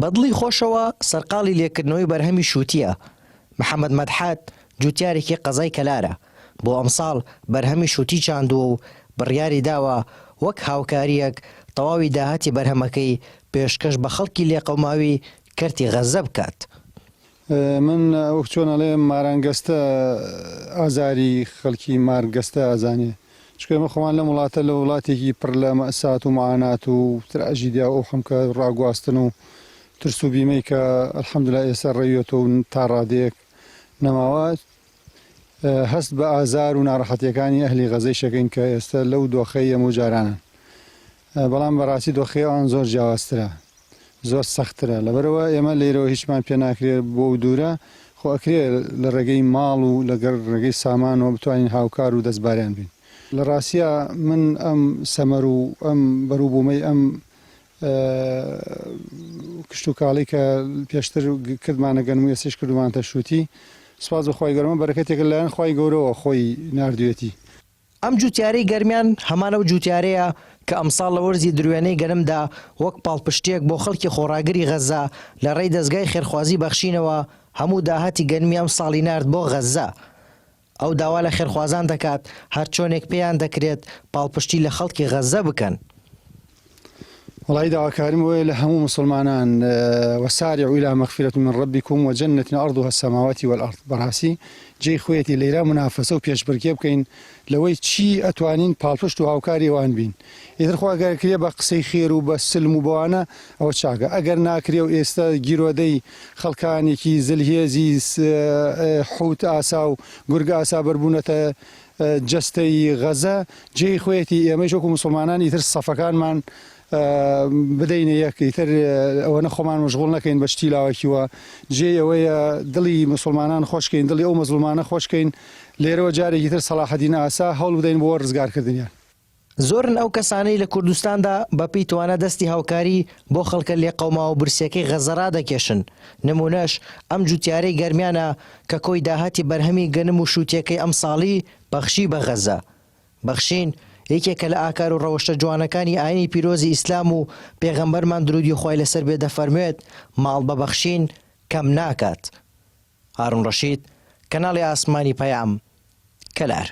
بەدڵی خۆشەوە سەرقاڵی لێکردنەوەی بەرهەمی شووتیە. محەممەد مەدحات جوتیارێکی قەزای کەلارە بۆ ئەمساڵ بەرهەمی شووتی چاندووە و بڕیاری داوە وەک هاوکاریەک تەواوی داهاتی بەرهەمەکەی پێشکەش بە خەڵکی لێقەوماوی کەرتی غەزە بکات. من وەک چۆن ئەڵێ مارانگەستە ئازاری خەڵکی مارگەستە ئازانێ چکە ئێمە خۆمان لە وڵاتە لە وڵاتێکی پڕ لە مەئسات و معانات و تراژیدیا و خەمکە ڕاگواستن و ترس و بیمەی کە ئەلحەمدولای ئێستا ڕێویەتەوە و تا ڕادەیەک نەماوە هەست بە ئازار و ناڕەحەتیەکانی ئەهلی غەزەی شەکەین کە ئێستا لەو دۆخەی هەموو جارانن. بەڵام بەڕاستی دۆخەیەوان زۆر جیاوازترە، زۆر سەختترە. لەبەرەوە ئێمە لێرەوە هیچمان پێ ناکرێت بۆ دوورە خۆ ئەکرێ لە ڕێگەی ماڵ و لەگەر ڕێگەی سامانەوە بتوانین هاوکار و دەستباریان بین. لە ڕاستیە من ئەم سەمەر و ئەم بەرووبوومەی ئەم کشت و کاڵی کە پێشتر کردمانە گەنم و ئێستش کردومانتە شووتی سوپاس بەخوای گەورەمە بەرەکەتێک لەلایەن خوای گەورەوە خۆی ناردوێتی. ئەم جوتیارەی گەرمیان هەمانە و جوتیارەیە کە ئەمساڵ لە وەرزی دروێنەی گەنمدا وەک پاڵپشتێک بۆ خەڵکی خۆڕاگری غەزە لە ڕێی دەستگای خێرخوازی بەخشینەوە هەموو داهاتی گەنمی ئەم ساڵی نارد بۆ غەزە. ئەو داوا لە خێرخوازان دەکات هەر چۆنێک پێیان دەکرێت پاڵپشتی لە خەڵکی غەزە بکەن. وڵی داواکاریم وەیە لە هەموو مسلمانان وەسارعوا إلى مغفرة من ربكم وجنة عرضها السماوات والأرض. بەڕاستی جێی خۆیەتی لێرە منافەسە و پێشبڕکێ بکەین لەوەی چی ئەتوانین پاڵپشت و هاوکاری ئەوان بین. ئیتر خوا ئەگەرکرێ بە قسەی خێر و بە سلم و بەوانە ئەوە چاکە، ئەگەر ناکرێ و ئێستا گیرۆدەی خەڵکانێکی زلهێزی حوت ئاسا و گورگ ئاسا بەربوونەتە جەستەی غەزە جێی خۆیەتی ئێمەش وەکو مسلمانان ئیتر سەفەکانمان بدەینە یەک ئیتر ئەوەنە خۆمان مەشغوڵ نەکەین بە شتی لاوەکیوە جێ ئەوەیە دڵی مسلمانان خۆشکەین، دڵی ئەو مەزلومانە خۆشکەین لێرەوە جارێکی تر سەلاحەدین ئاسا هەوڵ بدەین بۆ ڕزگارکردنیان. زۆرن ئەو کەسانەی لە کوردستاندا بەپێی توانە دەستی هاوکاری بۆ خەڵکە لێقەوما و برسیەکەی غەزەرا دەکێشن. نمونەش ئەم جوتیارەی گەرمیانە کە کۆی داهاتی بەرهەمی گەنم و شووتیەکەی ئەم ساڵی بەخشی بە غەزە. بەخشین یەکێکە لە ئاکار و ڕەوشتە جوانەکانی ئاینی پیرۆزی ئیسلام و پێغەمبەرمان درودی خۆی لەسەر بێ دەفەرموێت ماڵ بە بەخشین کەم ناکات. هارون ڕەشید، کەناڵی ئاسمانی پەیام، کەلار.